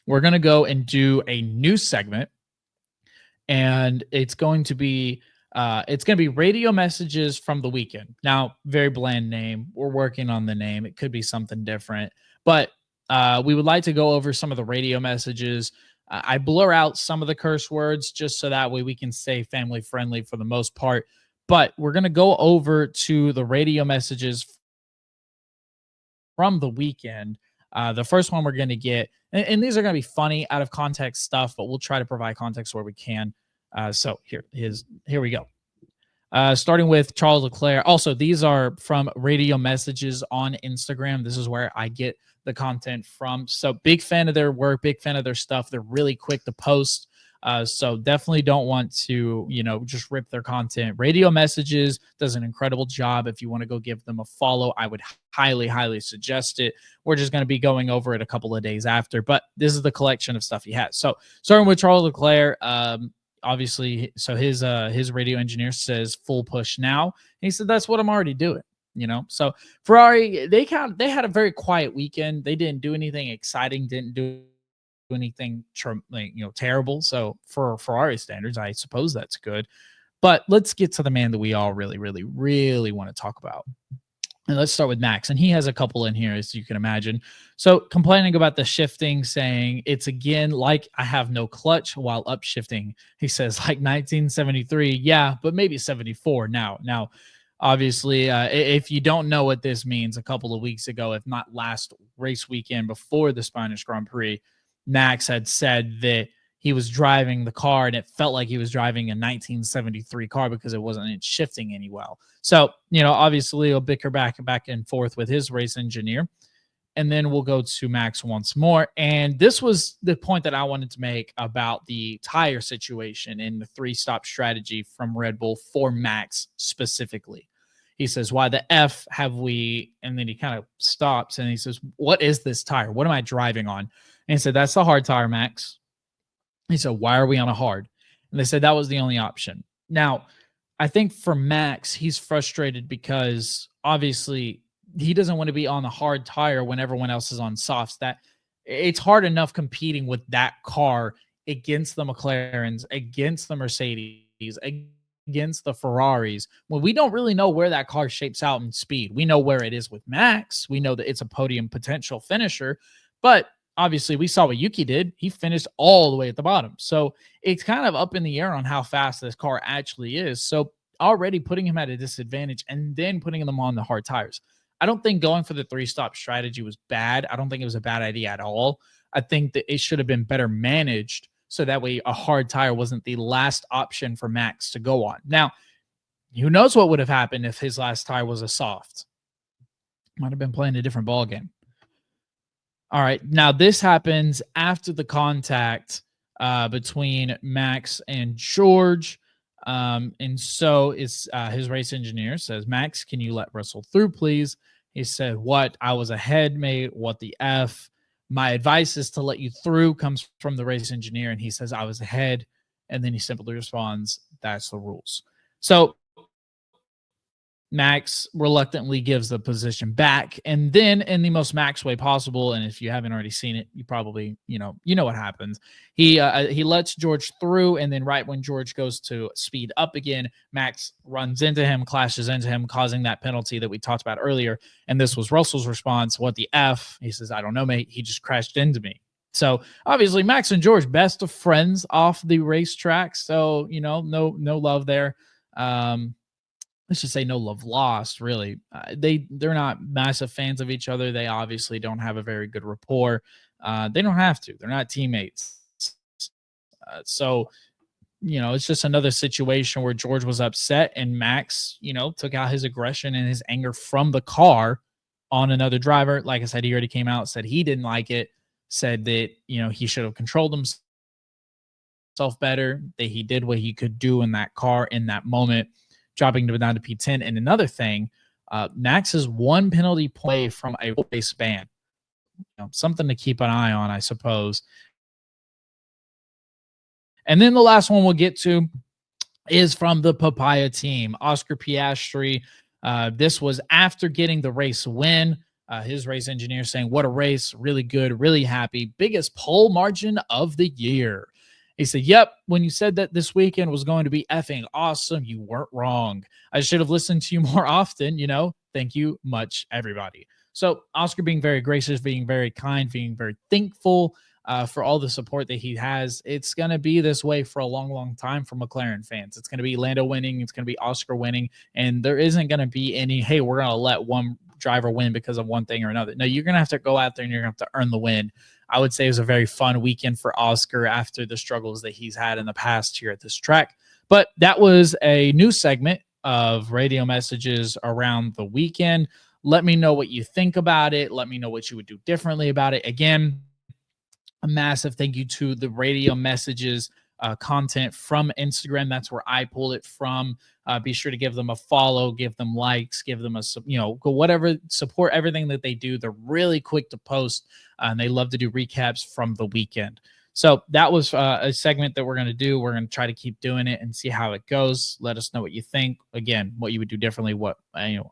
we're going to go and do a new segment, and it's going to be radio messages from the weekend. Now, very bland name. We're working on the name. It could be something different, but we would like to go over some of the radio messages. I blur out some of the curse words just so that way we can stay family friendly for the most part. But we're going to go over to the radio messages from the weekend. The first one we're going to get, and these are going to be funny, out of context stuff, but we'll try to provide context where we can. So here we go. Starting with Charles Leclerc. Also, these are from radio messages on Instagram. This is where I get the content from. So big fan of their work, big fan of their stuff. They're really quick to post. So definitely don't want to, just rip their content. Radio Messages does an incredible job. If you want to go give them a follow, I would highly, highly suggest it. We're just going to be going over it a couple of days after, but this is the collection of stuff he has. So starting with Charles Leclerc, obviously, so his radio engineer says full push now. And he said, that's what I'm already doing. So Ferrari, they had a very quiet weekend. They didn't do anything exciting, didn't do anything terrible. So for Ferrari standards, I suppose that's good. But let's get to the man that we all really, really, really want to talk about. And let's start with Max. And he has a couple in here, as you can imagine. So complaining about the shifting, saying it's again like I have no clutch while upshifting. He says like 1973. Yeah, but maybe 74 now. Now, obviously, if you don't know what this means, a couple of weeks ago, if not last race weekend before the Spanish Grand Prix, Max had said that he was driving the car and it felt like he was driving a 1973 car because it wasn't shifting any well. So, obviously he'll bicker back and forth with his race engineer. And then we'll go to Max once more. And this was the point that I wanted to make about the tire situation and the 3-stop strategy from Red Bull for Max specifically. He says, why the F have we, and then he kind of stops and he says, what is this tire? What am I driving on? And he said, that's the hard tire, Max. He said, why are we on a hard? And they said that was the only option. Now, I think for Max, he's frustrated because obviously he doesn't want to be on the hard tire when everyone else is on softs. That it's hard enough competing with that car against the McLarens, against the Mercedes, against the Ferraris, when we don't really know where that car shapes out in speed. We know where it is with Max. We know that it's a podium potential finisher, but obviously, we saw what Yuki did. He finished all the way at the bottom. So it's kind of up in the air on how fast this car actually is. So already putting him at a disadvantage and then putting them on the hard tires. I don't think going for the 3-stop strategy was bad. I don't think it was a bad idea at all. I think that it should have been better managed so that way a hard tire wasn't the last option for Max to go on. Now, who knows what would have happened if his last tire was a soft? Might have been playing a different ball game. All right, now this happens after the contact between Max and George. And so it's his race engineer says, Max, can you let Russell through, please? He said, what? I was ahead, mate. What the F? My advice is to let you through, comes from the race engineer. And he says, I was ahead. And then he simply responds, that's the rules. So Max reluctantly gives the position back, and then in the most Max way possible, and if you haven't already seen it, you probably you know what happens. He lets George through, and then right when George goes to speed up again, Max runs into him, clashes into him, causing that penalty that we talked about earlier. And this was Russell's response. What the F? He says, I don't know, mate. He just crashed into me. So obviously Max and George, best of friends off the racetrack. So, no love there. Let's just say no love lost, really. They're not massive fans of each other. They obviously don't have a very good rapport. They don't have to. They're not teammates. So, it's just another situation where George was upset and Max, took out his aggression and his anger from the car on another driver. Like I said, he already came out, said he didn't like it, said that, he should have controlled himself better, that he did what he could do in that car in that moment, dropping down to P10. And another thing, Max is one penalty play from a race ban. Something to keep an eye on, I suppose. And then the last one we'll get to is from the Papaya team, Oscar Piastri. This was after getting the race win. his race engineer, saying, "What a race. Really good. Really happy. Biggest pole margin of the year." He said, "Yep, when you said that this weekend was going to be effing awesome, you weren't wrong. I should have listened to you more often, you know. Thank you much, everybody." So Oscar being very gracious, being very kind, being very thankful for all the support that he has. It's going to be this way for a long, long time for McLaren fans. It's going to be Lando winning. It's going to be Oscar winning. And there isn't going to be any, hey, we're going to let one driver win because of one thing or another. No, you're going to have to go out there and you're going to have to earn the win. I would say it was a very fun weekend for Oscar after the struggles that he's had in the past here at this track. But that was a new segment of radio messages around the weekend. Let me know what you think about it. Let me know what you would do differently about it. Again, a massive thank you to the radio messages content from Instagram. That's where I pull it from. Be sure to give them a follow, give them likes, give them a, go whatever, support everything that they do. They're really quick to post and they love to do recaps from the weekend. So that was a segment that we're going to do. We're going to try to keep doing it and see how it goes. Let us know what you think. Again, what you would do differently, what, all